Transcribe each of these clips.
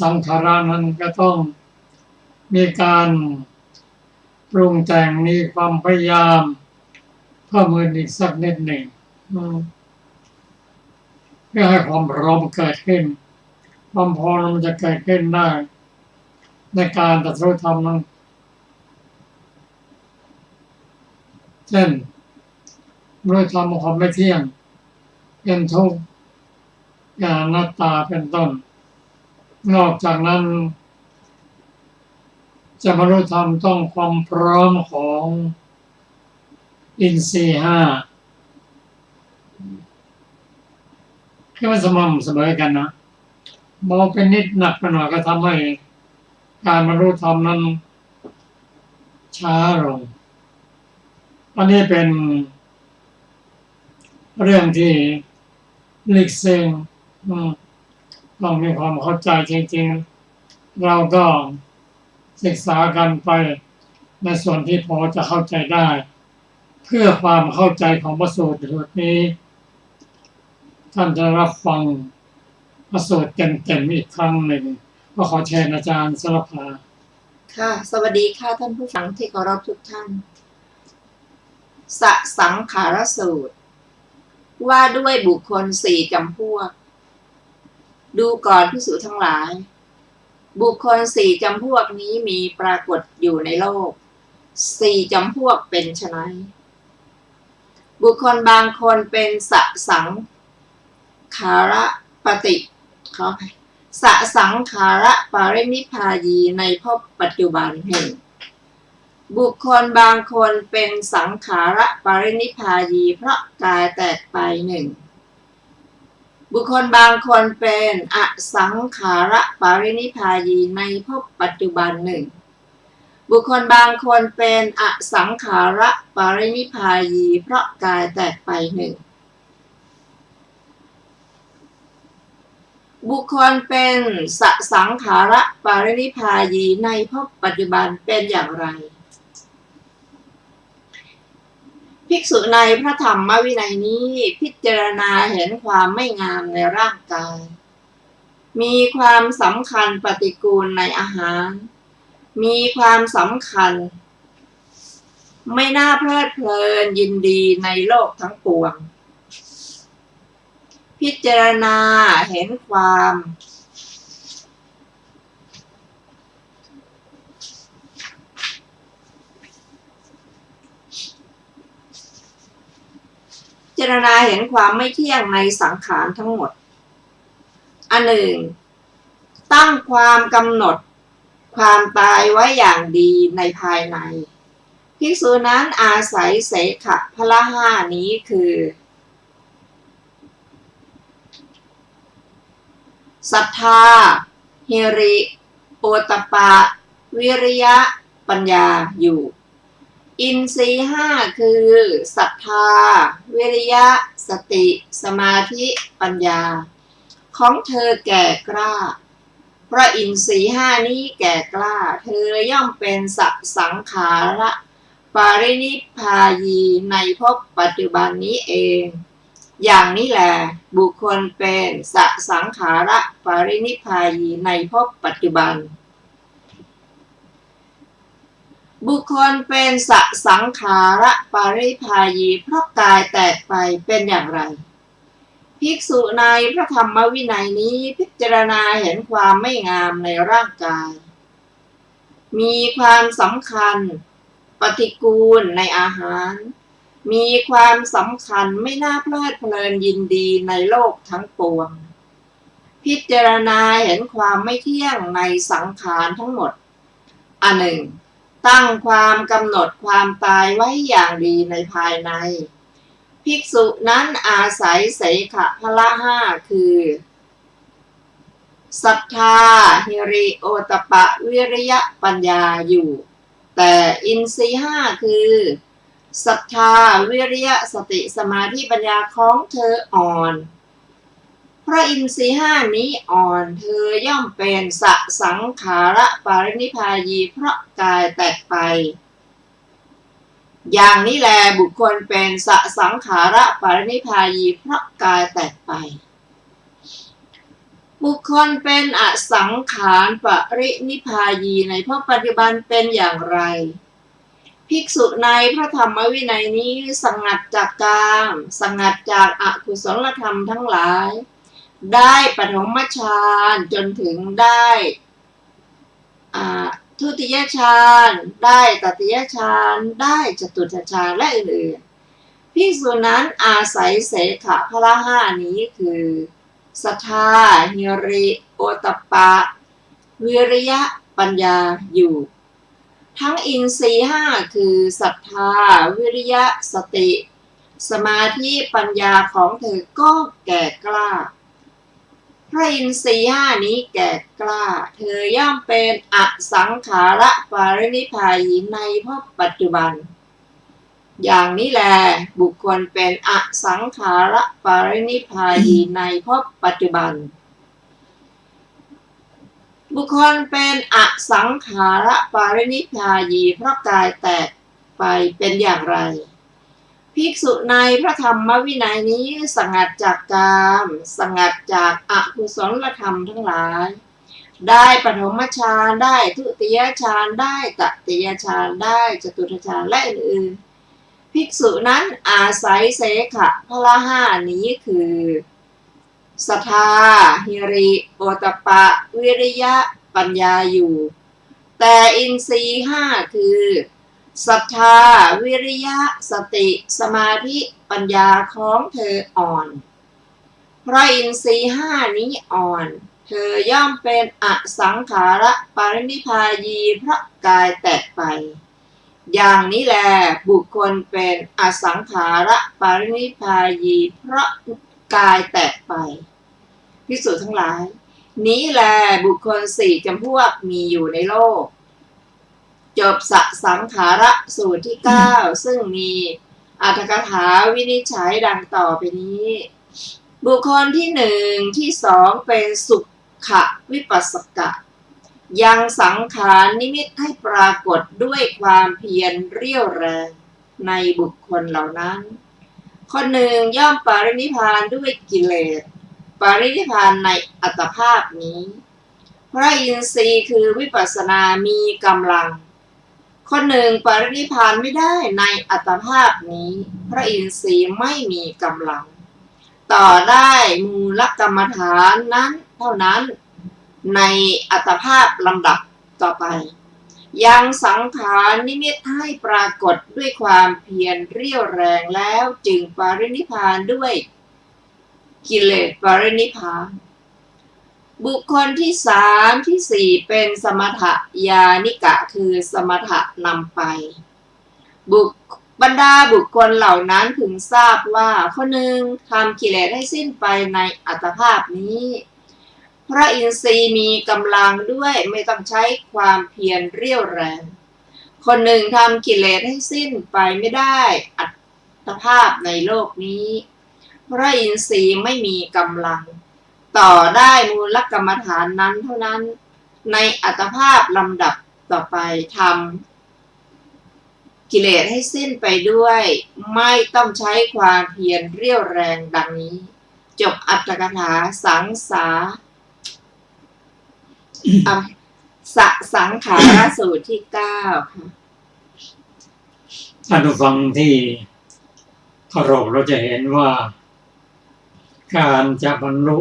สังขารานั้นก็ต้องมีการปรุงแต่งมีความพยายามเพิ่มมืออีกสักนิดหนึ่งเพื่อให้ความพร้อมเกิดขึ้นความพร้อมมันจะเกิดขึ้นได้ในการตรัสรู้ธรรมนั้นเช่นรู้ธรรมความไม่เที่ยงเป็นทุกข์อย่างอนัตตาเป็นต้นนอกจากนั้นจะบรรลุธรรมต้องความพร้อมของอินทรีย์ห้าคือมันสม่ำเสมอกันนะเบาเป็นนิดหนักไปหน่อยก็ทำให้การบรรลุธรรมนั้นช้าลงอันนี้เป็นเรื่องที่ลึกซึ้งต้องมีความเข้าใจจริงๆเราก็ศึกษากันไปในส่วนที่พอจะเข้าใจได้เพื่อความเข้าใจของพระสูตรนี้ท่านจะรับฟังพระสูตรเต็มๆอีกครั้งหนึ่งก็ขอเชิญอาจารย์สรภาค่ะสวัสดีค่ะท่านผู้ฟังที่เคารพทุกท่านสังขารสูตรว่าด้วยบุคคลสี่จำพวกดูก่อนภิกษุทั้งหลายบุคคลสี่จำพวกนี้มีปรากฏอยู่ในโลกสี่จำพวกเป็นไฉนบุคคลบางคนเป็นสังขาระปฏิสังขาระปรินิพพายีในภพปัจจุบันแห่งบุคคลบางคนเป็นสังขาระปรินิพพายีเพราะกายแตกไปหนึ่งบุคคลบางคนเป็นอสังขาระปรินิพพายีในภพปัจจุบันหนึ่งบุคคลบางคนเป็นอสังขาระปรินิพพายีเพราะกายแตกไปหนึ่งบุคคลเป็นสังขาระปรินิพพายีในภพปัจจุบันเป็นอย่างไรภิกษุในพระธรรมวินัยนี้พิจารณาเห็นความไม่งามในร่างกายมีความสำคัญปฏิกูลในอาหารมีความสำคัญไม่น่าเพลิดเพลินยินดีในโลกทั้งปวงพิจารณาเห็นความพิจารณาเห็นความไม่เที่ยงในสังขารทั้งหมดอันหนึ่งตั้งความกำหนดความตายไว้อย่างดีในภายในภิกษุนั้นอาศัยเสขะพละห้านี้คือศรัทธาหิริโอตตัปปะวิริยะปัญญาอยู่อินทรีย์ห้าคือศรัทธาวิริยะสติสมาธิปัญญาของเธอแก่กล้าเพราะอินทรีย์ห้านี้แก่กล้าเธอย่อมเป็นสังขาระปรินิพพายีในภพปัจจุบันนี้เองอย่างนี้แหละบุคคลเป็นสังขาระปรินิพพายีในภพปัจจุบันบุคคลเป็นสังขาระปรินิพพายีเพราะกายแตกไปเป็นอย่างไรภิกษุในพระธรรมวินัยนี้พิจารณาเห็นความไม่งามในร่างกายมีความสำคัญปฏิกูลในอาหารมีความสำคัญไม่น่าเพลิดเพลินยินดีในโลกทั้งปวงพิจารณาเห็นความไม่เที่ยงในสังขารทั้งหมดอันหนึ่งตั้งความกำหนดความตายไว้อย่างดีในภายในภิกษุนั้นอาศัยเสขะพละห้าคือศรัทธาหิริโอตตัปปะวิริยะปัญญาอยู่แต่อินทรีย์ห้าคือศรัทธาวิริยะสติสมาธิปัญญาของเธออ่อนเพราะอินทรีย์ห้านี้อ่อนเธอย่อมเป็นสังขาระปรินิพพายีเพราะกายแตกไปอย่างนี้แลบุคคลเป็นสังขาระปรินิพพายีเพราะกายแตกไป บุคคลเป็นอสังขารปรินิพพายีในภพปัจจุบันเป็นอย่างไรภิกษุในพระธรรมวินัยนี้สงัดจากกามสงัดจากอกุศลธรรมทั้งหลายได้ปฐมฌานจนถึงได้ทุติยฌานได้ตติยฌานได้จตุตฌานและอื่นๆภิกษุนั้นอาศัยเสขะพละห้านี้คือศรัทธาหิริโอตตัปปะวิริยะปัญญาอยู่ทั้งอินทรีย์ห้าคือศรัทธาวิริยะสติสมาธิปัญญาของเธอก็แก่กล้าพระอินทรีย์ห้านี้แก่กล้าเธอย่อมเป็นอสังขาระปรินิพพายีในภพปัจจุบันอย่างนี้แหละบุคคลเป็นอสังขาระปรินิพพายีในภพปัจจุบันบุคคลเป็นอสังขาระปรินิพพายีเพราะกายแตกไปเป็นอย่างไรภิกษุในพระธรรมวินัยนี้สงัดจากกามสงัดจากอกุศลธรรมทั้งหลายได้ปฐมฌานได้ทุติยฌานได้ตติยฌานได้จตุตฌานและอื่นๆภิกษุนั้นอาศัยเสขะพละห้านี้คือศรัทธาหิริโอตตัปปะวิริยะปัญญาอยู่แต่อินทรีย์ห้าคือศรัทธาวิริยะสติสมาธิปัญญาของเธออ่อนเพราะอินทรีย์ห้านี้อ่อนเธอย่อมเป็นอสังขาระปรินิพพายีเพราะกายแตกไปอย่างนี้แลบุคคลเป็นอสังขาระปรินิพพายีเพราะกายแตกไปภิกษุทั้งหลายนี้แลบุคคลสี่จำพวกมีอยู่ในโลกจบสังขาระสูตรที่9ซึ่งมีอรรถกถาวินิจฉัยดังต่อไปนี้บุคคลที่1ที่2เป็นสุขวิปัสสกะยังสังขารนิมิตให้ปรากฏด้วยความเพียรเรี่ยวแรงในบุคคลเหล่านั้นคนหนึ่งย่อมปรินิพพานด้วยกิเลสปรินิพพานในอัตภาพนี้พระอินทรีย์คือวิปัสสนามีกำลังคนหนึ่งปรินิพพานไม่ได้ในอัตภาพนี้พระอินทรีย์ไม่มีกำลังต่อได้มูลกรรมฐานนั้นเท่านั้นในอัตภาพลำดับต่อไปยังสังขารนิมิตให้ปรากฏด้วยความเพียรเรี่ยวแรงแล้วจึงปรินิพพานด้วยกิเลสปรินิพพานบุคคลที่3ที่4เป็นสมถญาณิกะคือสมถะนำไปบรรดาบุคคลเหล่านั้นพึงทราบว่าคนหนึ่งทำกิเลสให้สิ้นไปในอัตภาพนี้พระอินทรีย์มีกำลังด้วยไม่ต้องใช้ความเพียรเรี่ยวแรงคนหนึ่งทำกิเลสให้สิ้นไปไม่ได้อัตภาพในโลกนี้พระอินทรีย์ไม่มีกำลังต่อได้มูลกรรมฐานนั้นเท่านั้นในอัตภาพลำดับต่อไปทำกิเลสให้สิ้นไปด้วยไม่ต้องใช้ความเพียรเรี่ยวแรงดังนี้จบอรรถกถาสังขารสูตรที่9ค่ะท่านผู้ฟังที่เคารพเราจะเห็นว่าการจะบรรลุ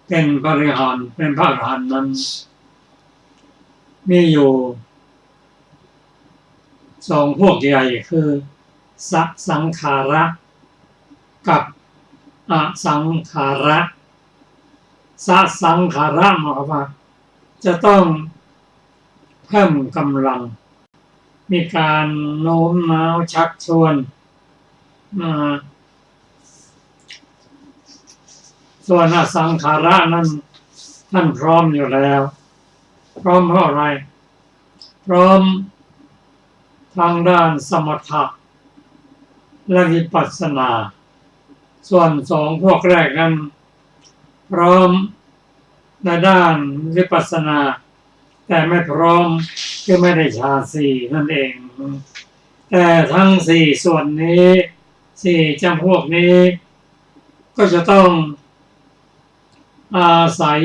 เป็นพระอรหันต์เป็นพระอรหันต์นั้นมีอยู่2พวกใหญ่คือสังขาระกับอสังขาระสังขาระหมายความว่าจะต้องเพิ่มกำลังมีการโน้มน้าวชักชวนส่วนอสังขาระนั้นท่านพร้อมอยู่แล้วพร้อมเพราะอะไรพร้อมทางด้านสมถะและวิปัสสนาส่วน2พวกแรกนั้นพร้อมในด้านวิปัสสนาแต่ไม่พร้อมคือไม่ได้ฌาน4นั่นเองแต่ทั้ง4ส่วนนี้4จำพวกนี้ก็จะต้อง อาศัย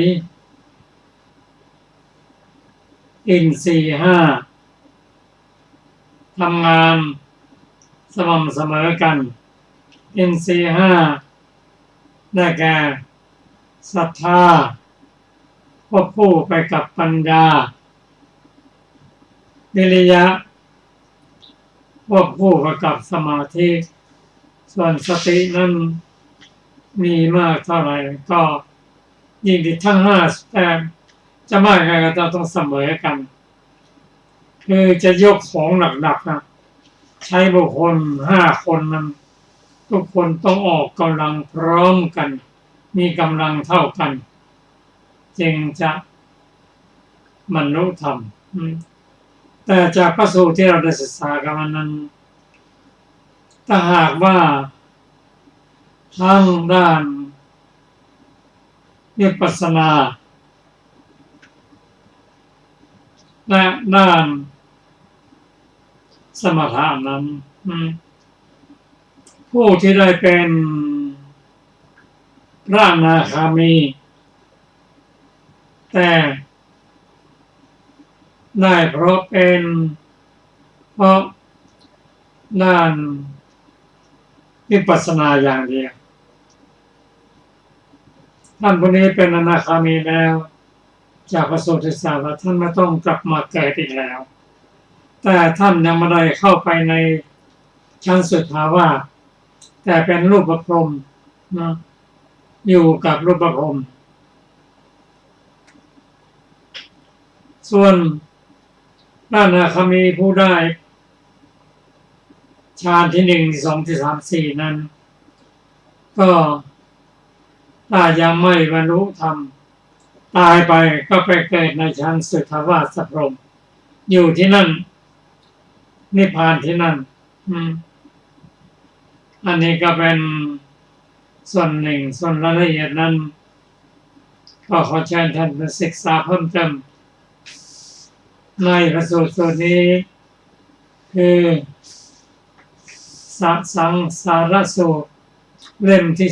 อินทรีย์ห้าทำงานสม่ำเสมอกันอินทรีย์ห้าได้แก่ศรัทธาควบคู่ไปกับปัญญาวิริยะควบคู่ไปกับสมาธิส่วนสตินั้นมีมากเท่าไหร่ก็ยิ่งดีทั้งห้าแต่จะมากไงก็ต้องเสมอกันคือจะยกของหนักๆนะใช้บุคคล5 คนนั้นทุกคนต้องออกกำลังพร้อมกันมีกำลังเท่ากันจึงจะบรรลุธรรมแต่จากพระสูตรที่เราได้ศึกษากันนั้นถ้าหากว่าทั้งด้านวิปัสสนาและด้านสมถะนั้นผู้ที่ได้เป็นพระอนาคามีแต่ได้เพราะด้านวิปัสสนาอย่างเดียวท่านผู้นี้เป็นอนาคามีแล้วจากพระสูตรที่3ว่าท่านไม่ต้องกลับมาเกิดอีกแล้วแต่ท่านยังไม่ได้เข้าไปในชั้นสุดภาวะแต่เป็นรูปพรหมนะอยู่กับรูปพรหมส่วนด้านอนาคามีผู้ได้ฌานที่1 ที่ 2 ที่ 3 4นั้นก็ถ้ายังไม่บรรลุธรรมตายไปก็ไปเกิดในชั้นสุทธาวาสพรหมอยู่ที่นั่นนิพพานที่นั่นอันนี้ก็เป็นส่วนหนึ่งส่วนรายละเอียดนั้นก็ขอเชิญท่านไปศึกษาเพิ่มเติมในพระสูตรนี้คือสังสารสูตรเล่มที่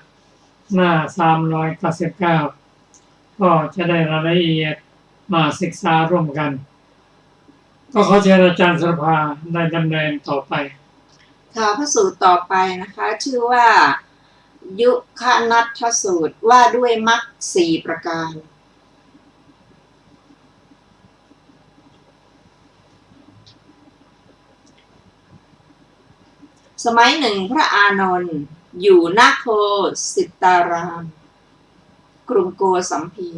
35หน้า399ก็จะได้รายละเอียดมาศึกษาร่วมกันก็ขอเชิญอาจารย์สรภาได้ดำเนินต่อไปค่ะพระสูตรต่อไปนะคะชื่อว่ายุคนัตถสูตรว่าด้วยมรรค4 ประการสมัยหนึ่งพระอานนท์อยู่ณโคสิตารามกรุงโกสัมพี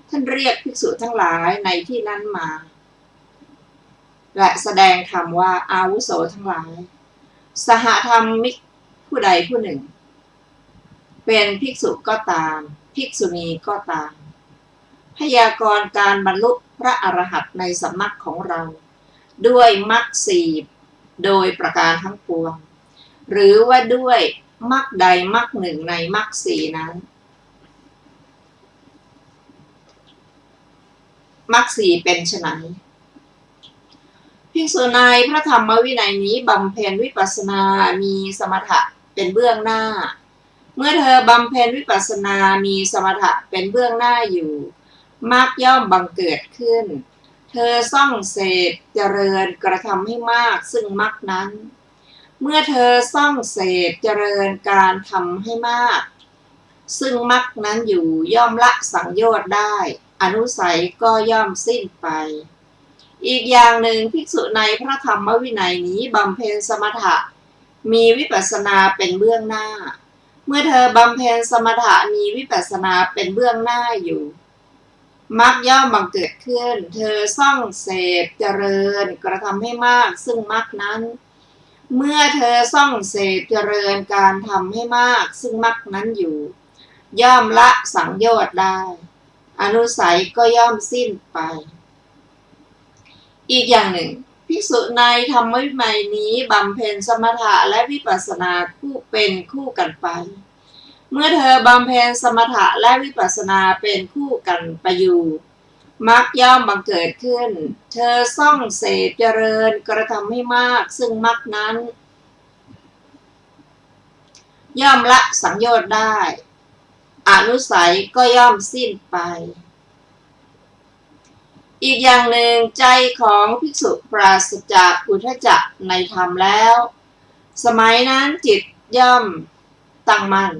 ท่านเรียกภิกษุทั้งหลายในที่นั้นมาและแสดงธรรมว่าอาวุโสทั้งหลายสหธรรมิกผู้ใดผู้หนึ่งเป็นภิกษุก็ตามภิกษุณีก็ตามพยากรณ์การบรรลุพระอรหันต์ในสำนักของเราด้วยมรรค4โดยประการทั้งปวงหรือว่าด้วยมรรคใดมรรคหนึ่งในมรรค4นั้นมรรค4เป็นไฉนภิกษุในพระธรรมวินัยนี้บำเพ็ญวิปัสสนามีสมถะเป็นเบื้องหน้าเมื่อเธอบำเพ็ญวิปัสสนามีสมถะเป็นเบื้องหน้าอยู่มรรคย่อมบังเกิดขึ้นเธอส่องเสพเจริญกระทำให้มากซึ่งมรรคนั้นเมื่อเธอส่องเสพเจริญการทำให้มากซึ่งมรรคนั้นอยู่ย่อมละสังโยชน์ได้อนุสัยก็ย่อมสิ้นไปอีกอย่างหนึ่งภิกษุในพระธรรมวินัยนี้บำเพ็ญสมถะมีวิปัสสนาเป็นเบื้องหน้าเมื่อเธอบำเพ็ญสมถะมีวิปัสสนาเป็นเบื้องหน้าอยู่มรรคย่อมบังเกิดขึ้นเธอส่องเสพเจริญกระทำให้มากซึ่งมรรคนั้นเมื่อเธอส่องเสพเจริญการทำให้มากซึ่งมรรคนั้นอยู่ย่อมละสังโยชน์ได้อนุสัยก็ย่อมสิ้นไปอีกอย่างหนึ่งภิกษุในธรรมวินัยนี้บำเพ็ญสมถะและวิปัสสนาคู่เป็นคู่กันไปเมื่อเธอบำเพ็ญสมถะและวิปัสสนาเป็นคู่กันไปอยู่มรรคย่อมบังเกิดขึ้นเธอส่องเสพเจริญกระทำให้มากซึ่งมรรคนั้นย่อมละสังโยชน์ได้ อนุสัยก็ย่อมสิ้นไปอีกอย่างหนึ่งใจของภิกษุปราศจากอุทธัจจะในธรรมแล้วสมัยนั้นจิตย่อมตั้งมั่น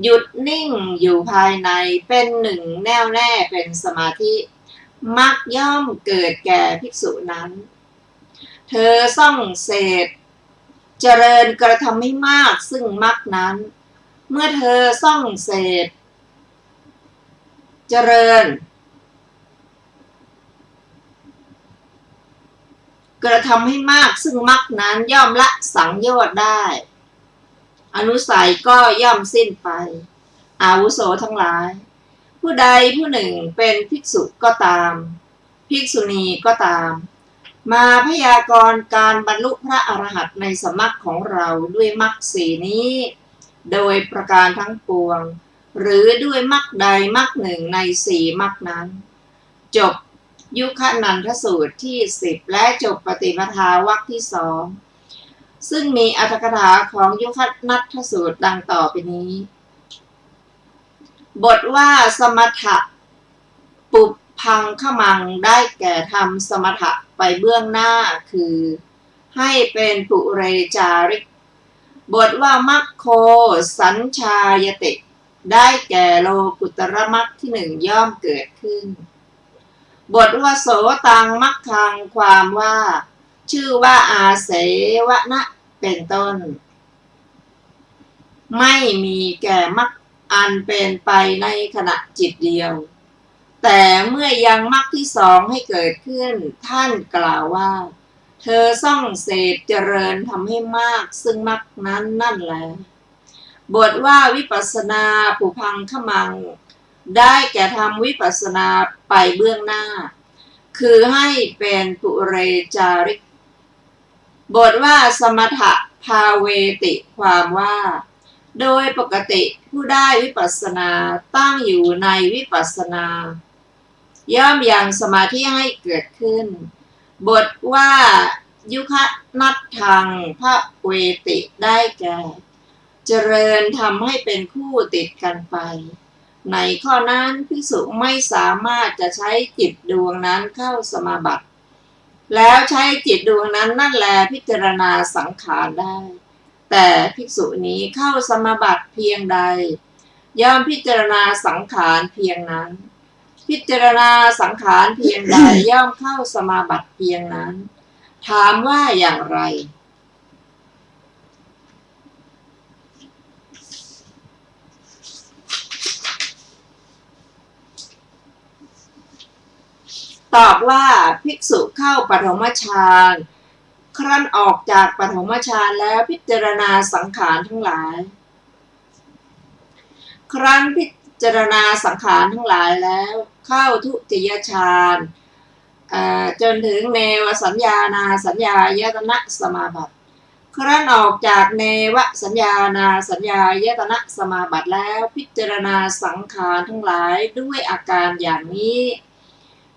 หยุดนิ่งอยู่ภายในเป็นหนึ่งแน่วแน่เป็นสมาธิมักย่อมเกิดแก่ภิกษุนั้นเธอส่องเสพเจริญกระทำให้มากซึ่งมักนั้นเมื่อเธอส่องเสพเจริญกระทำให้มากซึ่งมรรคนั้นย่อมละสังโยชน์ได้อนุสัยก็ย่อมสิ้นไปอาวุโสทั้งหลายผู้ใดผู้หนึ่งเป็นภิกษุก็ตามภิกษุณีก็ตามมาพยากรณ์การบรรลุพระอรหันต์ในสมรรคของเราด้วยมรรคสี่นี้โดยประการทั้งปวงหรือด้วยมรรคใดมรรคหนึ่งในสี่มรรคนั้นจบยุคนันทสูตรที่10และจบปฏิปทาวรรคที่2ซึ่งมีอรรถกถาของยุคนัทสูตรดังต่อไปนี้บทว่าสมถะปุพพังขมังได้แก่ทำสมถะไปเบื้องหน้าคือให้เป็นปุเรจาริกบทว่ามัคโคสัญชายติได้แก่โลกุตรมรรคที่หนึ่งย่อมเกิดขึ้นบทว่าโสตังมัคคังความว่าชื่อว่าอาเสวะนะเป็นต้นไม่มีแก่มรรคอันเป็นไปในขณะจิตเดียวแต่เมื่อยังมรรคที่สองให้เกิดขึ้นท่านกล่าวว่าเธอส่องเสพเจริญทำให้มากซึ่งมรรคนั้นนั่นแหละบทว่าวิปัสสนาปุพังขมังได้แก่ทำวิปัสสนาไปเบื้องหน้าคือให้เป็นปุเรจาริกบทว่าสมถะภาเวติความว่าโดยปกติผู้ได้วิปัสสนาตั้งอยู่ในวิปัสสนาย่อมยังสมาธิให้เกิดขึ้นบทว่ายุคนัตถังภาเวติได้แก่เจริญทำให้เป็นคู่ติดกันไปในข้อนั้นภิกษุไม่สามารถจะใช้จิตดวงนั้นเข้าสมาบัติแล้วใช้จิตดวงนั้นนั่นแลพิจารณาสังขารได้แต่ภิกษุนี้เข้าสมาบัติเพียงใดย่อมพิจารณาสังขารเพียงนั้นพิจารณาสังขารเพียงใดย่อมเข้าสมาบัติเพียงนั้นถามว่าอย่างไรตอบว่าภิกษุเข้าปฐมฌานครั้นออกจากปฐมฌานแล้วพิจารณาสังขารทั้งหลายครั้นพิจารณาสังขารทั้งหลายแล้วเข้าทุติยฌานจนถึงเนวสัญญานาสัญญายตนะสมาบัติครั้นออกจากเนวสัญญานาสัญญายตนะสมาบัติแล้วพิจารณาสังขารทั้งหลายด้วยอาการอย่างนี้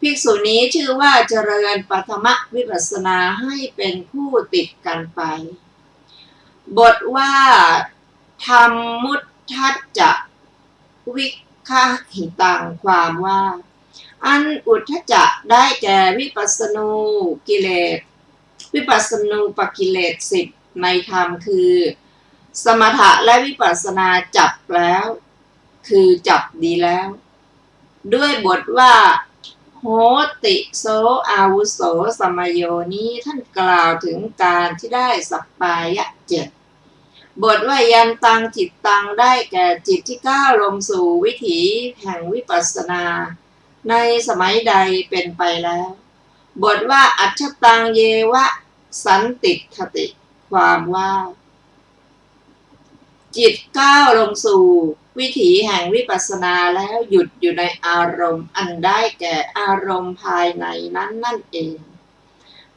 ภิกษุนี้ชื่อว่าเจริญปฐมวิปัสสนาให้เป็นคู่ติดกันไปบทว่าธรรมมุตทัจจะวิคหิตังความว่าอันอุทธัจจะได้แก่วิปัสสนูกิเลสวิปัสสนูปกิเลส10ในธรรมคือสมถะและวิปัสสนาจับแล้วคือจับดีแล้วด้วยบทว่าโหติโสอาวุโสสมโยนี้ท่านกล่าวถึงการที่ได้สัปปายะ7บทว่ายันตังจิตตังได้แก่จิตที่ก้าวลงสู่วิถีแห่งวิปัสสนาในสมัยใดเป็นไปแล้วบทว่าอัจฉตังเยวะสันติคติความว่าจิตก้าวลงสู่วิถีแห่งวิปัสสนาแล้วหยุดอยู่ในอารมณ์อันได้แก่อารมณ์ภายในนั้นนั่นเอง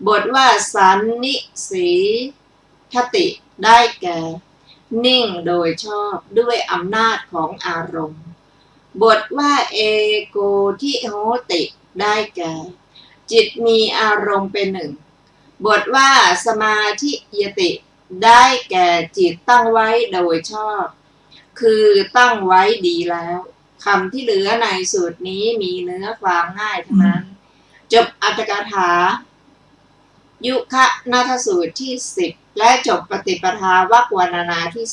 บทว่าสันนิสีคติได้แก่นิ่งโดยชอบด้วยอำนาจของอารมณ์บทว่าเอโกทิโหติได้แก่จิตมีอารมณ์เป็นหนึ่งบทว่าสมาธิยติได้แก่จิตตั้งไว้โดยชอบ คือตั้งไว้ดีแล้วคำที่เหลือในสูตรนี้มีเนื้อความง่ายทั้งนั้นจบอัตถกถายุคนาทสูตรที่10และจบปฏิปทาวรรควรรณนาที่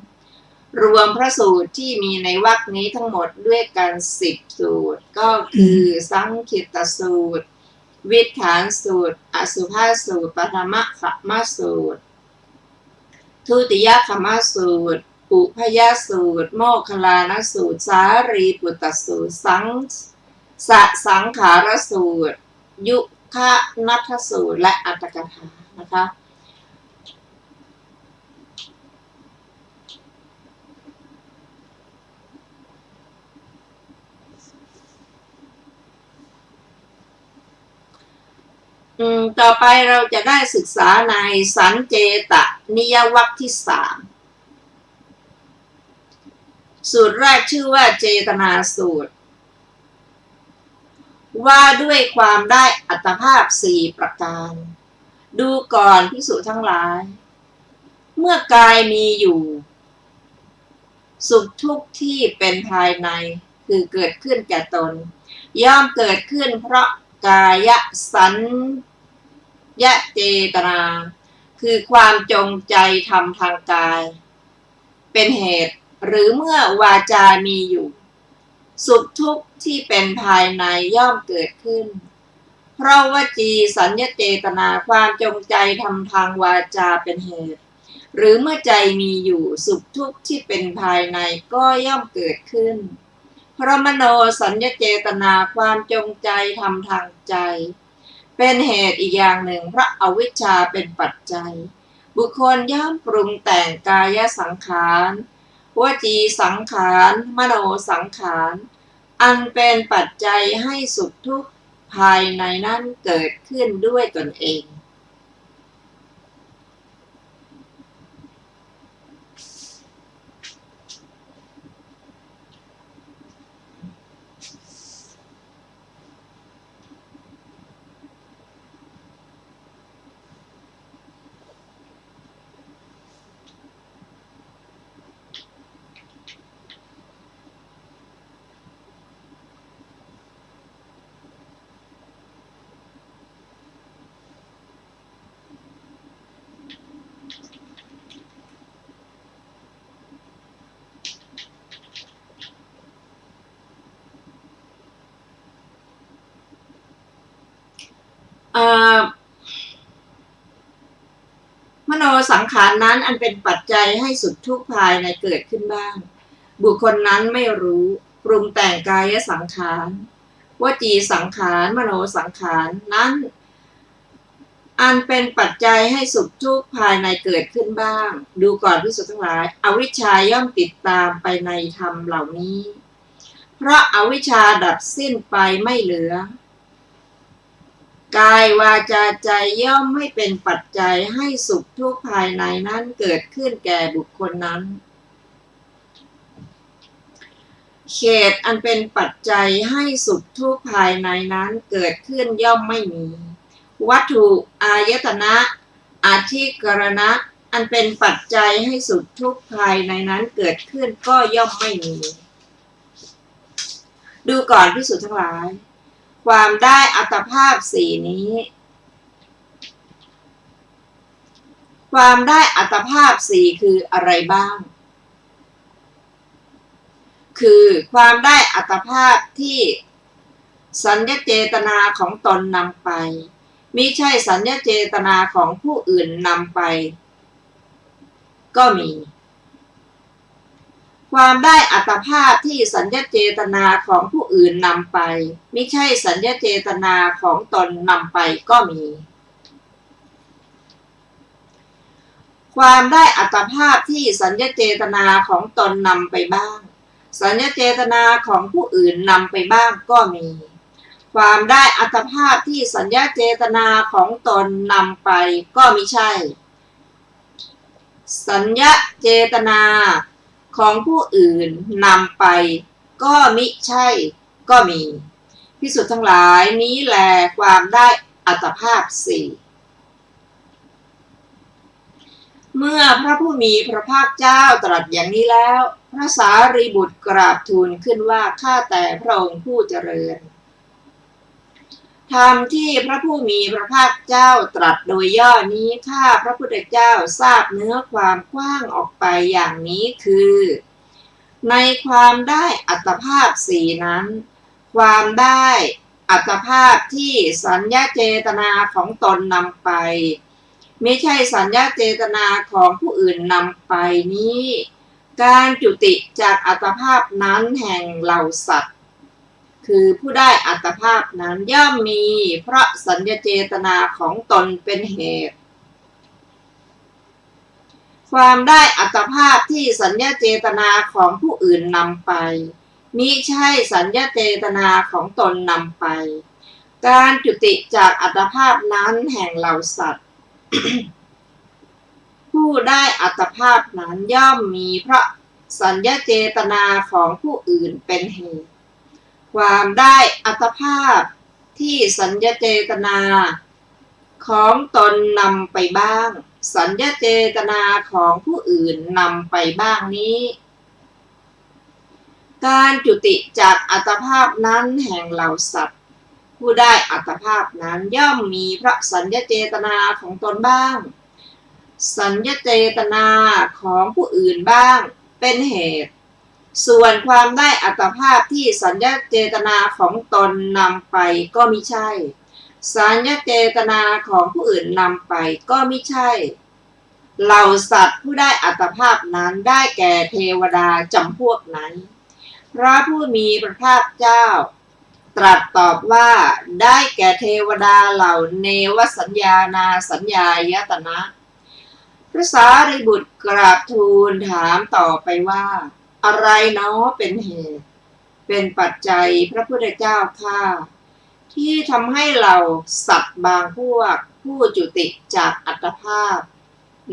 2รวมพระสูตรที่มีในวรรคนี้ทั้งหมดด้วยกัน10สูตรก็คือสังคิตสูตรวิฏฐานสูตรอสุภาสูตรปฐมขัมมสูตรทุติยขัมมสูตรปุพยสูตรโมคคัลลานสูตรสารีปุตตสูตรสังขารสูตรยุคนัทสูตรและอัตถกถานะคะต่อไปเราจะได้ศึกษาในสันเจตนิยวรรคที่3สูตรแรกชื่อว่าเจตนาสูตรว่าด้วยความได้อัตภาพ4ประการดูก่อนภิกษุทั้งหลายเมื่อกายมีอยู่สุขทุกข์ที่เป็นภายในคือเกิดขึ้นแก่ตนย่อมเกิดขึ้นเพราะกายสัญญาเจตนาคือความจงใจทำทางกายเป็นเหตุหรือเมื่อวาจามีอยู่สุขทุกข์ที่เป็นภายในย่อมเกิดขึ้นเพราะวจีสัญญาเจตนาความจงใจทำทางวาจาเป็นเหตุหรือเมื่อใจมีอยู่สุขทุกข์ที่เป็นภายในก็ย่อมเกิดขึ้นเพราะมโนสัญญาเจตนาความจงใจทำทางใจเป็นเหตุอีกอย่างหนึ่งเพราะอวิชชาเป็นปัจจัยบุคคลย่อมปรุงแต่งกายสังขารวจีสังขารมโนสังขารอันเป็นปัจจัยให้สุขทุกข์ภายในนั้นเกิดขึ้นด้วยตนเองมโนสังขารนั้นอันเป็นปัจจัยให้สุขทุกข์ภายในเกิดขึ้นบ้างบุคคลนั้นไม่รู้ปรุงแต่งกายสังขารวจีสังขารมโนสังขารนั้นอันเป็นปัจจัยให้สุขทุกข์ภายในเกิดขึ้นบ้างดูก่อนภิกษุทั้งหลายอวิชชาย่อมติดตามไปในธรรมเหล่านี้เพราะอวิชชาดับสิ้นไปไม่เหลือกายวาจาใจย่อมไม่เป็นปัจจัยให้สุขทุกข์ภายในนั้นเกิดขึ้นแก่บุคคลนั้นเขตอันเป็นปัจจัยให้สุขทุกข์ภายในนั้นเกิดขึ้นย่อมไม่มีวัตถุอายตนะอธิกรณะอันเป็นปัจจัยให้สุขทุกข์ภายในนั้นเกิดขึ้นก็ย่อมไม่มีดูก่อนภิกษุทั้งหลายความได้อัตภาพ4นี้ความได้อัตภาพ4คืออะไรบ้างคือความได้อัตภาพที่สัญญาเจตนาของตนนำไปมิใช่สัญญาเจตนาของผู้อื่นนำไปก็มีความได้อัตภาพที่สัญญาเจตนาของผู้อื่นนำไปมิใช่สัญญาเจตนาของตนนำไปก็มีความได้อัตภาพที่สัญญาเจตนาของตนนำไปบ้างสัญญาเจตนาของผู้อื่นนำไปบ้างก็มีความได้อัตภาพที่สัญญาเจตนาของตนนำไปก็มิใช่สัญญาเจตนาของผู้อื่นนำไปก็มิใช่ก็มีภิกษุทั้งหลายนี้แลความได้อัตภาพ4เมื่อพระผู้มีพระภาคเจ้าตรัสอย่างนี้แล้ว พระสารีบุตรกราบทูลขึ้นว่าข้าแต่พระองค์ผู้เจริญธรรมที่พระผู้มีพระภาคเจ้าตรัสโดยย่อนี้ข้าพระพุทธเจ้าทราบเนื้อความกว้างออกไปอย่างนี้คือในความได้อัตภาพสี่นั้นความได้อัตภาพที่สัญญาเจตนาของตนนำไปไม่ใช่สัญญาเจตนาของผู้อื่นนำไปนี้การจุติจากอัตภาพนั้นแห่งเหล่าสัตว์คือผู้ได้อัตภาพนั้นย่อมมีเพราะสัญญาเจตนาของตนเป็นเหตุความได้อัตภาพที่สัญญาเจตนาของผู้อื่นนำไปมิใช่สัญญาเจตนาของตนนำไปการจุติจากอัตภาพนั้นแห่งเหล่าสัตว์ ผู้ได้อัตภาพนั้นย่อมมีเพราะสัญญาเจตนาของผู้อื่นเป็นเหตุความได้อัตภาพที่สัญญาเจตนาของตนนำไปบ้างสัญญาเจตนาของผู้อื่นนำไปบ้างนี้การจุติจากอัตภาพนั้นแห่งเหล่าสัตว์ผู้ได้อัตภาพนั้นย่อมมีเพราะสัญญาเจตนาของตนบ้างสัญญาเจตนาของผู้อื่นบ้างเป็นเหตุส่วนความได้อัตภาพที่สัญญาเจตนาของตนนำไปก็มิใช่สัญญาเจตนาของผู้อื่นนำไปก็มิใช่เหล่าสัตว์ผู้ได้อัตภาพนั้นได้แก่เทวดาจำพวกไหนพระผู้มีพระภาคเจ้าตรัสตอบว่าได้แก่เทวดาเหล่าเนวสัญญานาสัญญายตนะพระสารีบุตรกราบทูลถามต่อไปว่าอะไรเนาะเป็นเหตุเป็นปัจจัยพระพุทธเจ้าข้าที่ทำให้เราสัตว์บางพวกผู้จุติจากอัตภาพ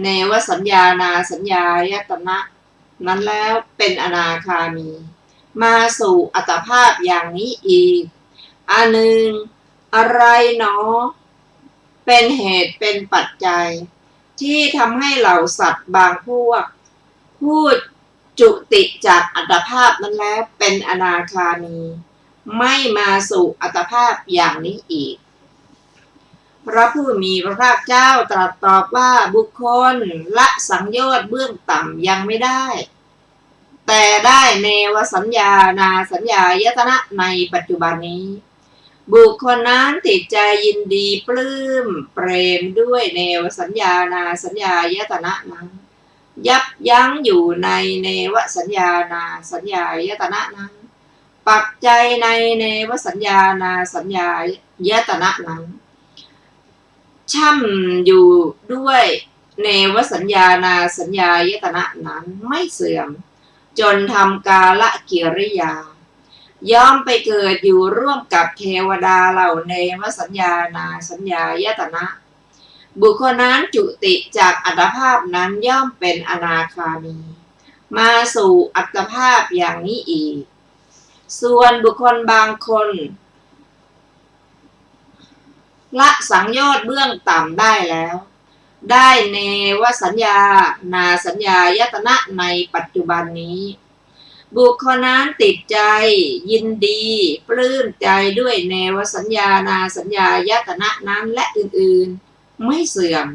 เนวสัญญานาสัญญายตนะนั้นแล้วเป็นอนาคามีมาสู่อัตภาพอย่างนี้อีกอันหนึ่งอะไรเนาะเป็นเหตุเป็นปัจจัยที่ทำให้เหล่าสัตว์บางพวกผู้จุติจากอัตภาพนั้นแล้วเป็นอนาคามีไม่มาสู่อัตภาพอย่างนี้อีกพระผู้มีพระภาคเจ้าตรัสตอบว่าบุคคลละสังโยชน์เบื้องต่ำยังไม่ได้แต่ได้เนวสัญญานาสัญญายตนะในปัจจุบันนี้บุคคลนั้นติดใจยินดีปลื้มเปรมด้วยเนวสัญญานาสัญญายตนะนั้นยับยั้งอยู่ในเนวสัญญานาสัญญายตนะนั้นปักใจในเนวสัญญานาสัญญายตนะนั้นช่ำอยู่ด้วยเนวสัญญานาสัญญายตนะนั้นไม่เสื่อมจนทำกาลกิริยาย่อมไปเกิดอยู่ร่วมกับเทวดาเหล่าเนวสัญญานาสัญญายตนะบุคคลนั้นจุติจากอัตภาพนั้นย่อมเป็นอนาคามีมาสู่อัตภาพอย่างนี้อีกส่วนบุคคลบางคนละสังโยชน์เบื้องต่ำได้แล้วได้เนวสัญญานาสัญญายตนะในปัจจุบันนี้บุคคลนั้นติดใจยินดีปลื้มใจด้วยเนวสัญญานาสัญญายตนะนั้นและอื่นๆไม่เสื่อม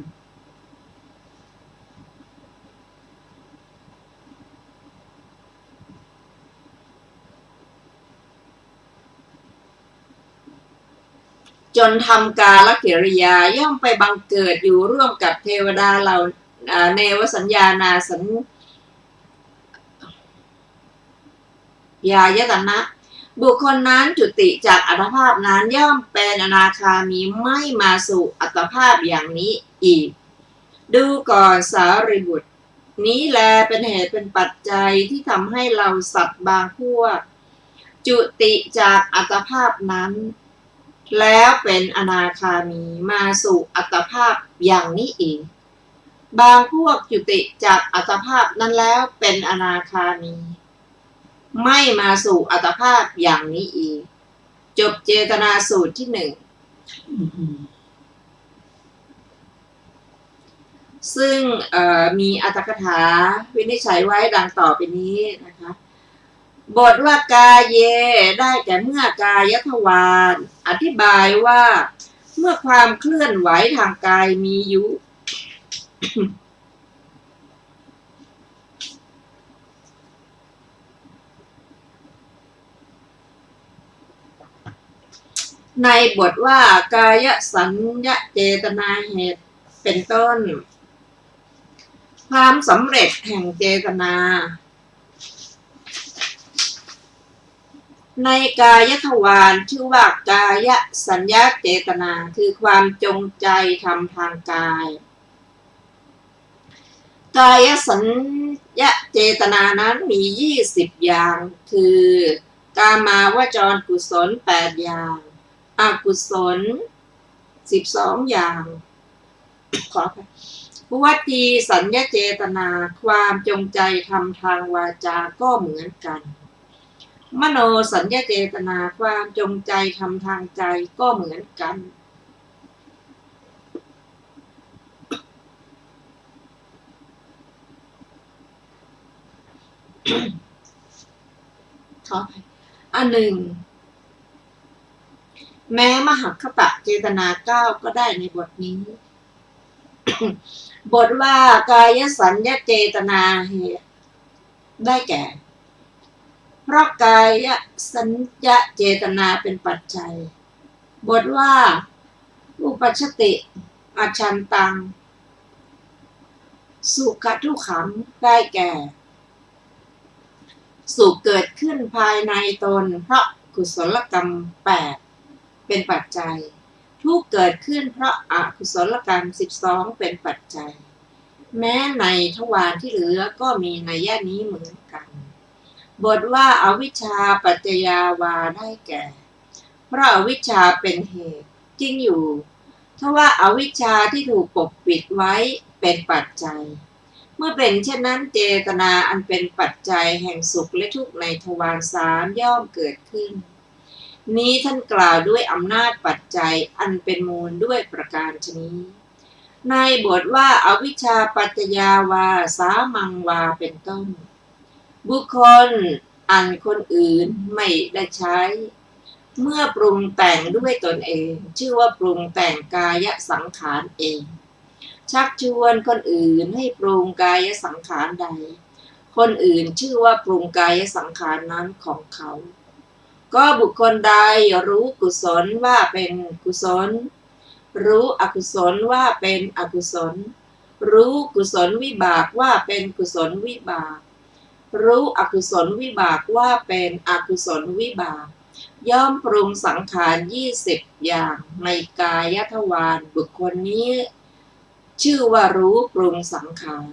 จนทำกาลกิริยาย่อมไปบังเกิดอยู่ร่วมกับเทวดาเหล่าเนวสัญญานาสัญญายตนะบุคคลนั้นจุติจากอัตภาพนั้นย่อมเป็นอนาคามีไม่มาสู่อัตภาพอย่างนี้อีกดูก่อนสารีบุตรนี้แลเป็นเหตุเป็นปัจจัยที่ทำให้เราสัตว์บางพวกจุติจากอัตภาพนั้นแล้วเป็นอนาคามีมาสู่อัตภาพอย่างนี้อีกบางพวกจุติจากอัตภาพนั้นแล้วเป็นอนาคามีไม่มาสู่อัตภาพอย่างนี้อีกจบเจตนาสูตรที่หนึ่ง ซึ่งมีอัตถกถาวินิจฉัยไว้ดังต่อไปนี้นะคะบทว่ากายเยได้แก่เมื่อกายทวารอธิบายว่าเมื่อความเคลื่อนไหวทางกายมีอยู่ ในบทว่ากายสัญญาเจตนาเหตุเป็นต้นความสำเร็จแห่งเจตนาในกายทวารชื่อว่ากายสัญญาเจตนาคือความจงใจทำทางกายกายสัญญาเจตนานั้นมี20อย่างคือกามาวจรกุศล8อย่างอกุศล12อย่างขอไปวจีสัญญาเจตนาความจงใจทำทางวาจาก็เหมือนกันมโนสัญญาเจตนาความจงใจทำทางใจก็เหมือนกันขออันหนึ่งแม้มหัคคตเจตนา9ก็ได้ในบทนี้ บทว่ากายสัญญาเจตนาเหตุได้แก่เพราะกายสัญญาเจตนาเป็นปัจจัยบทว่าอุปัชชติอัจฉันตังสุขทุกขังได้แก่สุขเกิดขึ้นภายในตนเพราะกุศลกรรม8เป็นปัจจัยทุกข์เกิดขึ้นเพราะอกุศลกรรม12เป็นปัจจัยแม้ในทวารที่เหลือก็มีนัยยะนี้เหมือนกันบทว่าอวิชชาปัจจยาวาได้แก่เพราะอวิชชาเป็นเหตุจริงอยู่ทว่าอวิชชาที่ถูกปกปิดไว้เป็นปัจจัยเมื่อเป็นเช่นนั้นเจตนาอันเป็นปัจจัยแห่งสุขและทุกข์ในทวาร3ย่อมเกิดขึ้นนี้ท่านกล่าวด้วยอำนาจปัจจัยอันเป็นมูลด้วยประการชนี้ในบทว่าอวิชชาปัจจยาวาสามังวาเป็นต้นบุคคลอันคนอื่นไม่ได้ใช้เมื่อปรุงแต่งด้วยตนเองชื่อว่าปรุงแต่งกายสังขารเองชักชวนคนอื่นให้ปรุงกายสังขารใดคนอื่นชื่อว่าปรุงกายสังขารนั้นของเขาก็บุคคลใดรู้กุศลว่าเป็นกุศลรู้อกุศลว่าเป็นอกุศลรู้กุศลวิบากว่าเป็นกุศลวิบากรู้อกุศลวิบากว่าเป็นอกุศลวิบากย่อมปรุงสังขาร20อย่างในกายทวารบุคคลนี้ชื่อว่ารู้ปรุงสังขาร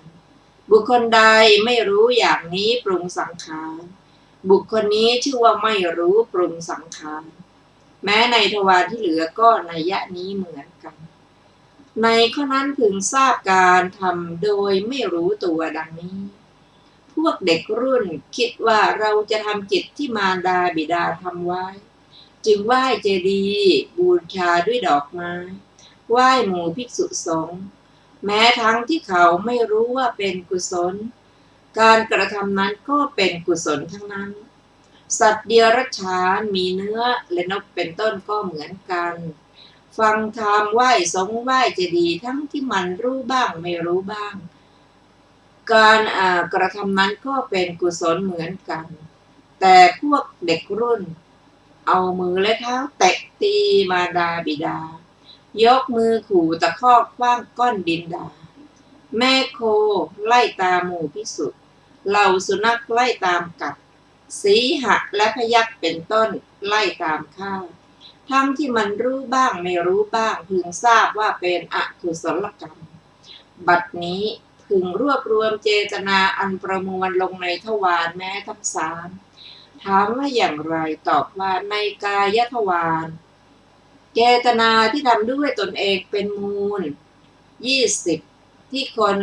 บุคคลใดไม่รู้อย่างนี้ปรุงสังขารบุคคลนี้ชื่อว่าไม่รู้ปรุงสังขารแม้ในทวารที่เหลือก็นัยยะนี้เหมือนกันในข้อนั้นพึงทราบการทำโดยไม่รู้ตัวดังนี้พวกเด็กรุ่นคิดว่าเราจะทำกิจที่มารดาบิดาทำไว้จึงไหว้เจดีย์บูชาด้วยดอกไม้ไหว้หมู่ภิกษุสงฆ์แม้ทั้งที่เขาไม่รู้ว่าเป็นกุศลการกระทำนั้นก็เป็นกุศลทั้งนั้นสัตว์เดรัจฉานมีเนื้อและนกเป็นต้นก็เหมือนกันฟังธรรมไหว้สงฆ์ไหว้เจดีย์ทั้งที่มันรู้บ้างไม่รู้บ้างการกระทำนั้นก็เป็นกุศลเหมือนกันแต่พวกเด็กรุ่นเอามือและเท้าเตะตีมารดาบิดายกมือขู่ตะคอกขว้างก้อนดินด่าแม่โคไล่ตามหมู่ภิกษุเหล่าสุนัขไล่ตามกัดสีหะและพยัคฆ์เป็นต้นไล่ตามฆ่าทั้งที่มันรู้บ้างไม่รู้บ้างพึงทราบว่าเป็นอกุศลกรรมบัดนี้พึงรวบรวมเจตนาอันประมวลลงในทวารแม้ทั้ง3ถามว่าอย่างไรตอบว่าในกายทวารเจตนาที่ทำด้วยตนเองเป็นมูล20ที่คน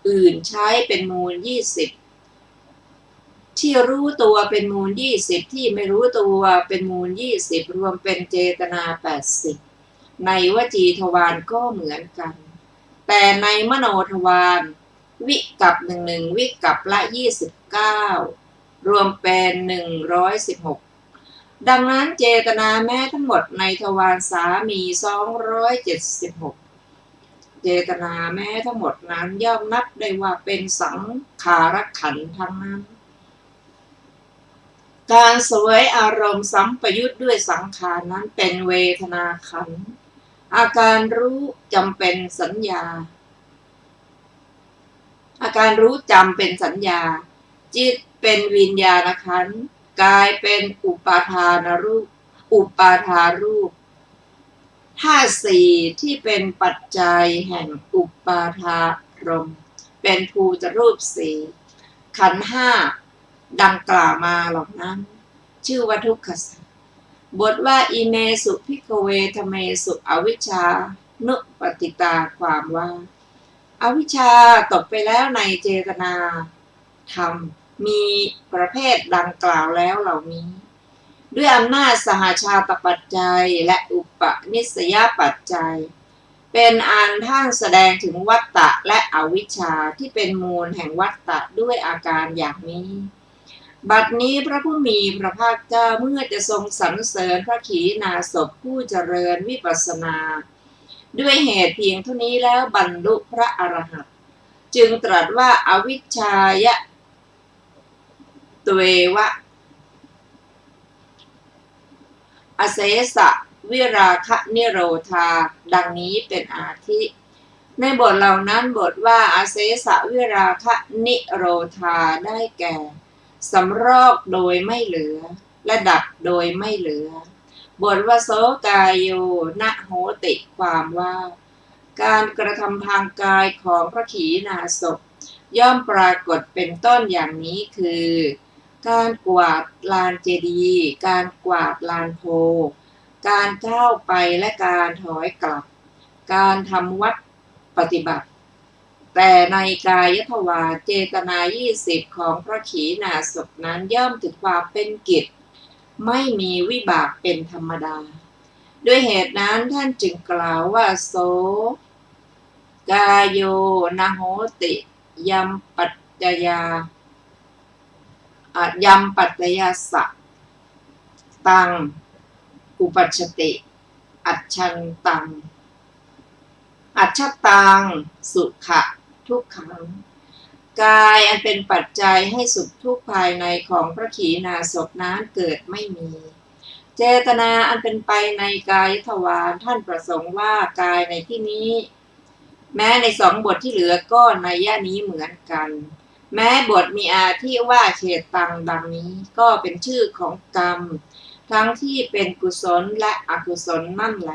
อื่นใช้เป็นมูล20ที่รู้ตัวเป็นมูล20ที่ไม่รู้ตัวเป็นมูล20รวมเป็นเจตนา80ในวจีทวารก็เหมือนกัน แต่ในมโนทวารวิกัป11วิกัปละ29รวมเป็น116ดังนั้นเจตนาแม้ทั้งหมดในทวารสามี276เจตนาแม้ทั้งหมดนั้นย่อมนับได้ว่าเป็นสังขารขันธ์ทั้งนั้นการเสวยอารมณ์สัมปยุทธ์ด้วยสังขารนั้นเป็นเวทนาขันธ์อาการรู้จำเป็นสัญญาอาการรู้จำเป็นสัญญาจิตเป็นวิญญาณขันธ์กายเป็นอุปาทานรูปอุปาทารูปธาตุสี่ที่เป็นปัจจัยแห่งอุปาทารมณ์เป็นภูตรูปสี่ขันธ์ห้าดังกล่าวมาเหล่านั้นชื่อว่าทุกขสัจบทว่าอิเมสุภิกขเวทเมสุอวิชชานุปติตาความว่าอวิชชาตกไปแล้วในเจตนาธรรมมีประเภทดังกล่าวแล้วเหล่านี้ด้วยอำนาจสหชาตปัจจัยและอุปนิสยปัจจัยเป็นอันท่านแสดงถึงวัฏฏะและอวิชชาที่เป็นมูลแห่งวัฏฏะด้วยอาการอย่างนี้บัดนี้พระผู้มีพระภาคเจ้าเมื่อจะทรงสรรเสริญพระขีณาสพผู้เจริญวิปัสสนาด้วยเหตุเพียงเท่านี้แล้วบรรลุพระอรหันต์จึงตรัสว่าอวิชชายะตเววะอเสสะวิราคะนิโรธาดังนี้เป็นอาทิในบทเหล่านั้นบทว่าอเสสะวิราคะนิโรธาได้แก่สำรอกโดยไม่เหลือและดับโดยไม่เหลือบทว่าโสกายโยนะโหติความว่าการกระทำทางกายของพระขีณาสพย่อมปรากฏเป็นต้นอย่างนี้คือการกวาดลานเจดีย์การกวาดลานโพการก้าวไปและการถอยกลับการทำวัดปฏิบัติแต่ในกายทวารเจตนา20ของพระขีณาสพนั้นย่อมถึงความเป็นกิจไม่มีวิบากเป็นธรรมดาด้วยเหตุนั้นท่านจึงกล่าวว่าโสกายโยนะโหติยัมปัจจยายัมปัจจยสะตังอุปัชชติอัจฉันตังอัจฉตังสุขะทุกขังกายอันเป็นปัจจัยให้สุขทุกข์ภายในของพระขีณาสพนั้นเกิดไม่มีเจตนาอันเป็นไปในกายทวารท่านประสงค์ว่ากายในที่นี้แม้ในสองบทที่เหลือก็นัยยะนี้เหมือนกันแม้บทมีอาทิว่าเขตตังดังนี้ก็เป็นชื่อของกรรมทั้งที่เป็นกุศลและอกุศลนั่นแล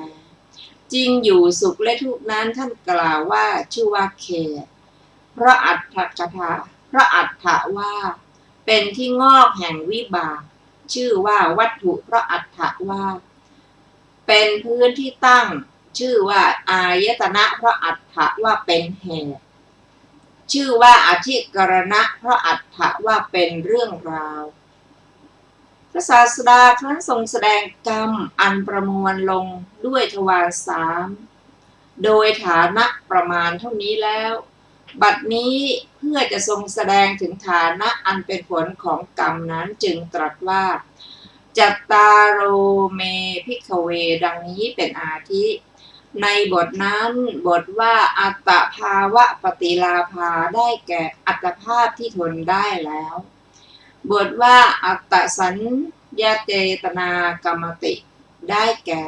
จริงอยู่สุขและทุกข์นั้นท่านกล่าวว่าชื่อว่าเขตเพราะอัตถกถาเพราะอัตถะว่าเป็นที่งอกแห่งวิบากชื่อว่าวัตถุเพราะอัตถะว่าเป็นพื้นที่ตั้งชื่อว่าอายตนะเพราะอัตถะว่าเป็นเหตุชื่อว่าอธิกรณะเพราะอัตถะว่าเป็นเรื่องราวพระศาสดาครั้นทรงแสดงกรรมอันประมวลลงด้วยทวารสามโดยฐานะประมาณเท่านี้แล้วบัดนี้เพื่อจะทรงแสดงถึงฐานะอันเป็นผลของกรรมนั้นจึงตรัสว่าจัตตารโรเมภิกขเวดังนี้เป็นอาทิในบทนั้นบทว่าอัตตภาวะปฏิลาภาได้แก่อัตภาพที่ทนได้แล้วบทว่าอัตตสัญญาเจตนากรรมติได้แก่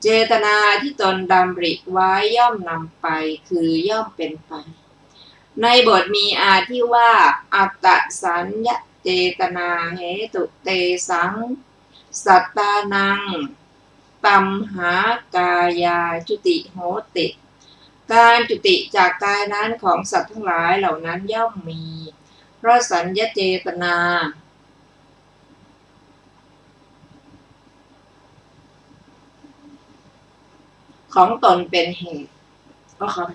เจตนาที่ตนดำริไว้ย่อมนำไปคือย่อมเป็นไปในบทมีอาทิว่าอัตตสัญญาเจตนาเหตุเตสังสัตตานังตัมหากายาจุติโหติการจุติจากกายนั้นของสัตว์ทั้งหลายเหล่านั้นย่อมมีเพราะสัญญาเจตนาของตนเป็นเหตุก็ค่ะ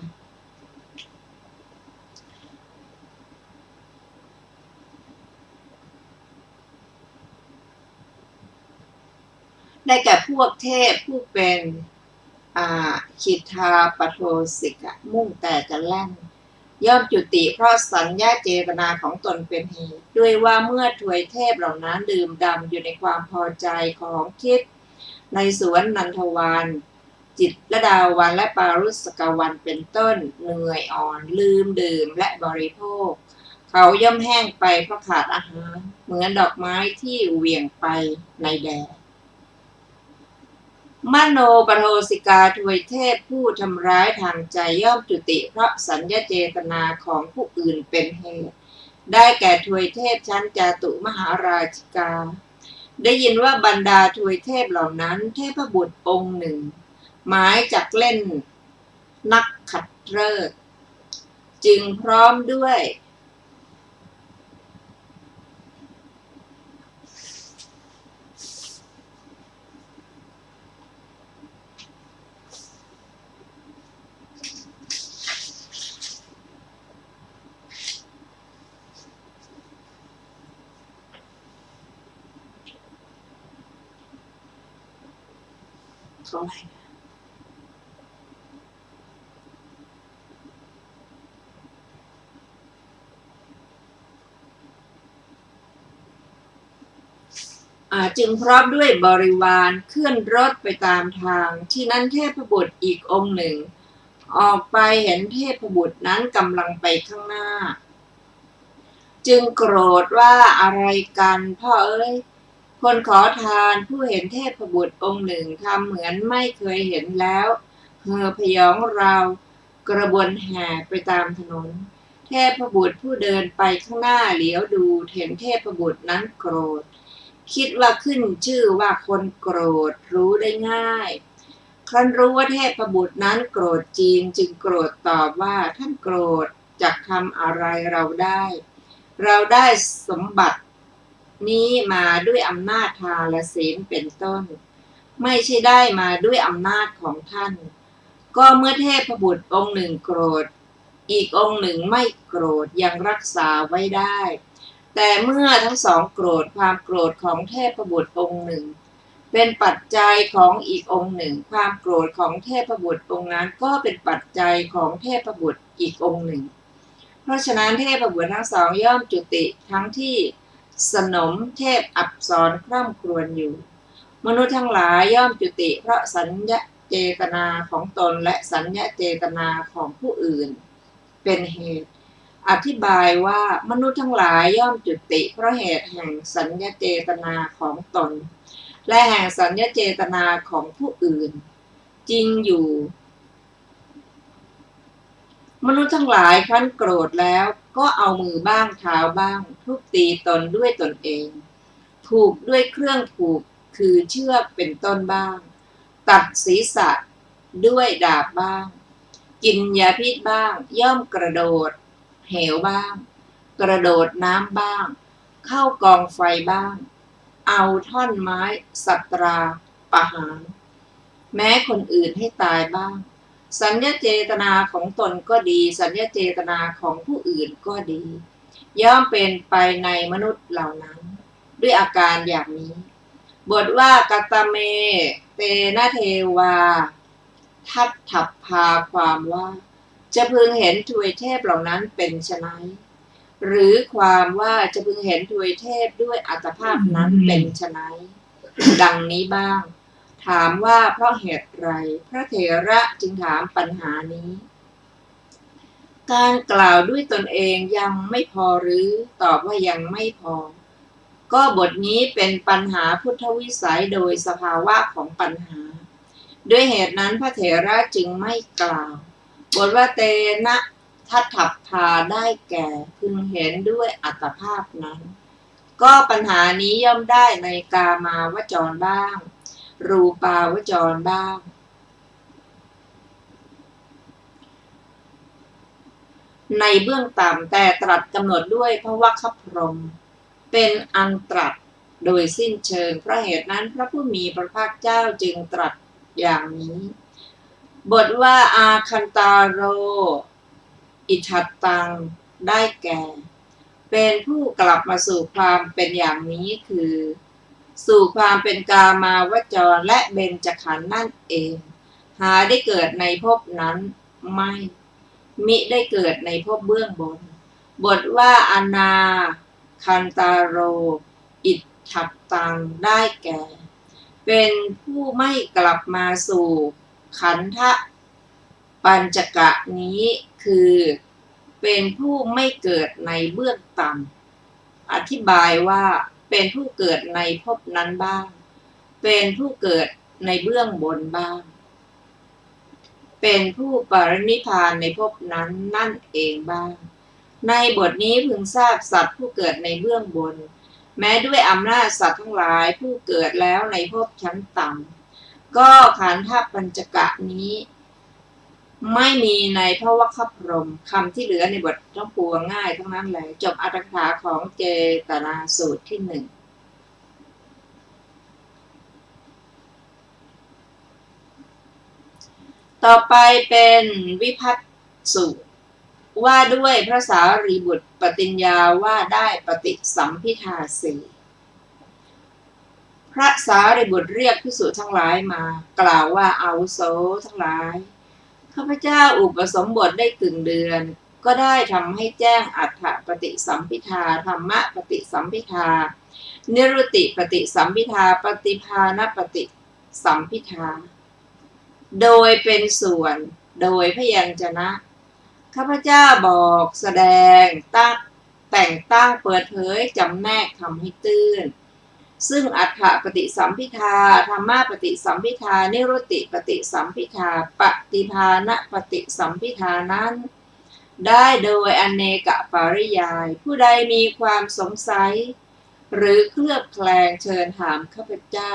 ได้แก่พวกเทพผู้เป็น คิทาปโทสิกะมุ่งแต่จะแล่นย่อมจุติเพราะสัญญาเจตนาของตนเป็นเหตุด้วยว่าเมื่อทวยเทพเหล่านั้นดื่มด่ำอยู่ในความพอใจของทิพย์ในสวนนันทวานจิตรดาวันและปารุสกวันเป็นต้นเหนื่อยอ่อนลืมดื่มและบริโภคเขาย่อมแห้งไปเพราะขาดอาหารเหมือนดอกไม้ที่เหวี่ยงไปในแดดมโนปโทสิกาทวยเทพผู้ทำร้ายทางใจย่อมจุติเพราะสัญญาเจตนาของผู้อื่นเป็นเหตุได้แก่ทวยเทพชั้นจาตุมหาราชิกาได้ยินว่าบรรดาทวยเทพเหล่านั้นเทพบุตรองค์หนึ่งหมายจักเล่นนักขัตฤกษ์จึงพร้อมด้วยจึงพร้อมด้วยบริวารเคลื่อนรถไปตามทางที่นั้นเทพบุตรอีกองค์หนึ่งออกไปเห็นเทพบุตรนั้นกำลังไปข้างหน้าจึงโกรธว่าอะไรกันพ่อเอ้ยคนขอทานผู้เห็นเทพบุตรองค์หนึ่งทำเหมือนไม่เคยเห็นแล้วเห่อพยองเรากระบวนแห่ไปตามถนนเทพบุตรผู้เดินไปข้างหน้าเหลียวดูเห็นเทพบุตรนั้นโกรธคิดว่าขึ้นชื่อว่าคนโกรธรู้ได้ง่ายครั้นรู้ว่าเทพบุตรนั้นโกรธจริงจึงโกรธตอบว่าท่านโกรธจักทำอะไรเราได้สมบัตินี้มาด้วยอำนาจทานและศีลเป็นต้นไม่ใช่ได้มาด้วยอำนาจของท่านก็เมื่อเทพบุตรองค์หนึ่งโกรธอีกองค์หนึ่งไม่โกรธยังรักษาไว้ได้แต่เมื่อทั้งสองโกรธความโกรธของเทพบุตรองค์หนึ่งเป็นปัจจัยของอีกองค์หนึ่งความโกรธของเทพบุตรองค์นั้นก็เป็นปัจจัยของเทพบุตรอีกองค์หนึ่งเพราะฉะนั้นเทพบุตรทั้งสองย่อมจุติทั้งที่สนมเทพอัปสรคร่ำครวญอยู่มนุษย์ทั้งหลายย่อมจุติเพราะสัญญาเจตนาของตนและสัญญาเจตนาของผู้อื่นเป็นเหตุอธิบายว่ามนุษย์ทั้งหลายย่อมจุติเพราะเหตุแห่งสัญญาเจตนาของตนและแห่งสัญญาเจตนาของผู้อื่นจริงอยู่มนุษย์ทั้งหลายครั้นโกรธแล้วก็เอามือบ้างเท้าบ้างทุบตีตนด้วยตนเองผูกด้วยเครื่องผูกคือเชือกเป็นต้นบ้างตัดศีรษะด้วยดาบบ้างกินยาพิษบ้างย่อมกระโดดเหวบ้างกระโดดน้ำบ้างเข้ากองไฟบ้างเอาท่อนไม้สัตราประหารแม้คนอื่นให้ตายบ้างสัญญาเจตนาของตนก็ดีสัญญาเจตนาของผู้อื่นก็ดีย่อมเป็นไปในมนุษย์เหล่านั้นด้วยอาการอย่างนี้บทว่ากัตตเมเตนะเทวาทัตถัพพาความว่าจะพึงเห็นทวยเทพเหล่านั้นเป็นไฉนหรือความว่าจะพึงเห็นทวยเทพด้วยอัตภาพนั้นเป็นไฉนดังนี้บ้างถามว่าเพราะเหตุไรพระเถระจึงถามปัญหานี้การกล่าวด้วยตนเองยังไม่พอหรือตอบว่ายังไม่พอก็บทนี้เป็นปัญหาพุทธวิสัยโดยสภาวะของปัญหาด้วยเหตุนั้นพระเถระจึงไม่กล่าวบทว่าเตนะทัตถัพพาได้แก่พึงเห็นด้วยอัตภาพนั้นก็ปัญหานี้ย่อมได้ในกามาวจรบ้างรูปาวจรบ้างในเบื้องต่ำแต่ตรัสกำหนดด้วยพระวคัพพรหมเป็นอันตรัสโดยสิ้นเชิงเพราะเหตุนั้นพระผู้มีพระภาคเจ้าจึงตรัสอย่างนี้บทว่าอาคันตาโรอิทัตตังได้แก่เป็นผู้กลับมาสู่ความเป็นอย่างนี้คือสู่ความเป็นกามาวจรและเบญจขันธ์นั่นเอง หาได้เกิดในภพนั้นไม่มิได้เกิดในภพเบื้องบนบทว่าอนาคันตาโรอิทธัตตังได้แก่ เป็นผู้ไม่กลับมาสู่ขันธปัญจกะนี้คือเป็นผู้ไม่เกิดในเบื้องต่ำอธิบายว่าเป็นผู้เกิดในภพนั้นบ้างเป็นผู้เกิดในเบื้องบนบ้างเป็นผู้ปรินิพพานในภพนั้นนั่นเองบ้างในบทนี้พึงทราบสัตว์ผู้เกิดในเบื้องบนแม้ด้วยอำนาจสัตว์ทั้งหลายผู้เกิดแล้วในภพชั้นต่ำก็ขันธปัญจกะนี้ไม่มีในพระวคพรหมคำที่เหลือในบททั้งปวงง่ายทั้งนั้นเลยจบอรรถกถาของเจตนาสูตรที่ 1ต่อไปเป็นวิภัตติสูตรว่าด้วยพระสารีบุตรปฏิญญาว่าได้ปฏิสัมภิทาสี่พระสารีบุตรเรียกภิกษุทั้งหลายมากล่าวว่าอาวุโสทั้งหลายข้าพเจ้าอุปสมบทได้กึ่งเดือนก็ได้ทำให้แจ้งอัฏฐปฏิสัมภิทาธรรมปฏิสัมภิทานิรุตติปฏิสัมภิทาปฏิภาณปฏิสัมภิทาโดยเป็นส่วนโดยพยัญชนะข้าพเจ้าบอกแสดงแต่งตั้งเปิดเผยจำแนกทำให้ตื้นซึ่งอัฏฐปฏิสัมภิทาธรรมปฏิสัมภิทานิรุตติปฏิสัมภิทาปฏิภาณปฏิสัมภิทานั้นได้โดยอเนกปริยายผู้ใดมีความสงสัยหรือเคลือบแคลงเชิญถามข้าพเจ้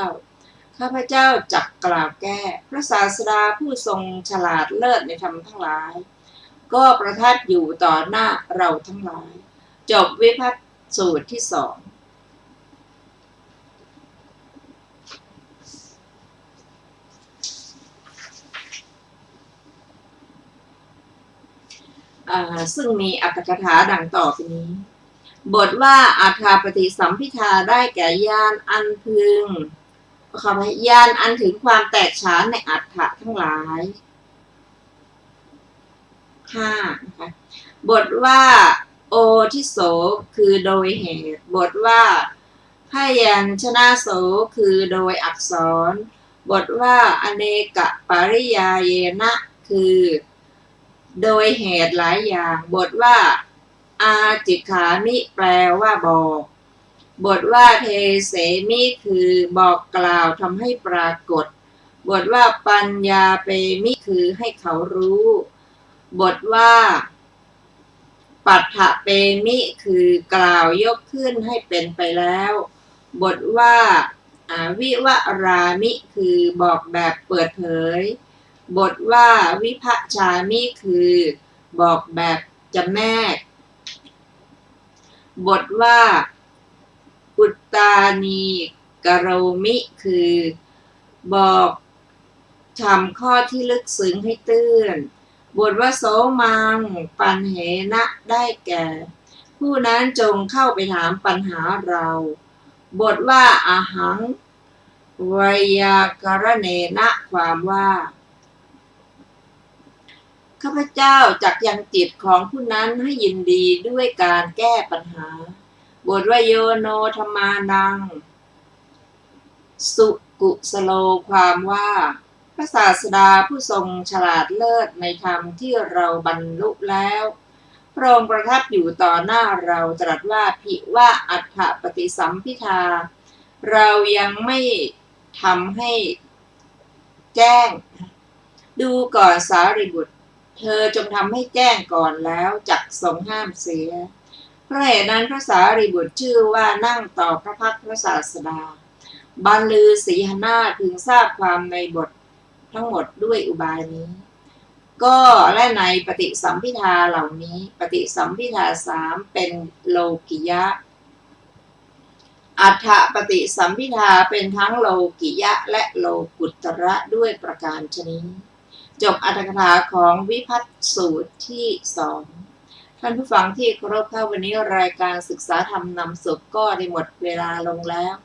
าจักกล่าวแก้พระศาสดาผู้ทรงฉลาดเลิศในธรรมทั้งหลายก็ประทับอยู่ต่อหน้าเราทั้งหลายจบวิภัตติสูตรที่ 2ซึ่งมีอรรถกถาดังต่อไปนี้บทว่าอัฏฐปฏิสัมภิทาได้แก่ญาณอันพึงญาณอันถึงความแตกฉานในอัฏฐะทั้งหลาย5นะคะบทว่าโอทิโสคือโดยเหตุบทว่าพยัญชนะโสคือโดยอักษรบทว่าอเนกปริยายเยนะคือโดยเหตุหลายอย่างบทว่าอาจิขามิแปลว่าบอกบทว่าเทเสมิคือบอกกล่าวทำให้ปรากฏบทว่าปัญญาเปมิคือให้เขารู้บทว่าปัฏฐเปมิคือกล่าวยกขึ้นให้เป็นไปแล้วบทว่าวิวรามิคือบอกแบบเปิดเผยบทว่าวิภชามิคือบอกแบบจำแนกบทว่าอุตตานีกโรมิคือบอกทำข้อที่ลึกซึ้งให้ตื้นบทว่าโสมังปัญเหนะได้แก่ผู้นั้นจงเข้าไปถามปัญหาเราบทว่าอาหังไวยากรเณนะความว่าข้าพเจ้าจักยังจิตของผู้นั้นให้ยินดีด้วยการแก้ปัญหาบทว่าโยโนธรรมานังสุกุสโลความว่าพระศาสดาผู้ทรงฉลาดเลิศในธรรมที่เราบรรลุแล้วพระองค์ประทับอยู่ต่อหน้าเราตรัสว่าภิว่าอัฏฐปฏิสัมภิทาเรายังไม่ทำให้แจ้งดูก่อนสารีบุตรเธอจงทำให้แจ้งก่อนแล้วจักทรงห้ามเสียเพราะเหตุนั้นพระสารีบุตรชื่อว่านั่งต่อพระพักตร์พระศาสดาบรรลือสีหนาถพึงทราบความในบททั้งหมดด้วยอุบายนี้ก็และในปฏิสัมภิทาเหล่านี้ปฏิสัมภิทา3เป็นโลกิยะอัฏฐปฏิสัมภิทาเป็นทั้งโลกิยะและโลกุตระด้วยประการฉะนี้จบอรรถกถาของวิภัตติสูตรที่ 2ท่านผู้ฟังที่เคารพค่ะวันนี้รายการศึกษาธรรมนำสุขก็ได้หมดเวลาลงแล้ว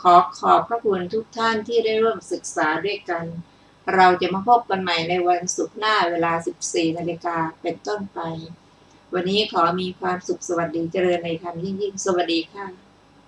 ขอบพระคุณทุกท่านที่ได้ร่วมศึกษาด้วยกัน เราจะมาพบกันใหม่ในวันศุกร์หน้าเวลา 14 นาฬิกาเป็นต้นไป วันนี้ขอมีความสุขสวัสดีเจริญในธรรมยิ่งๆสวัสดีค่ะ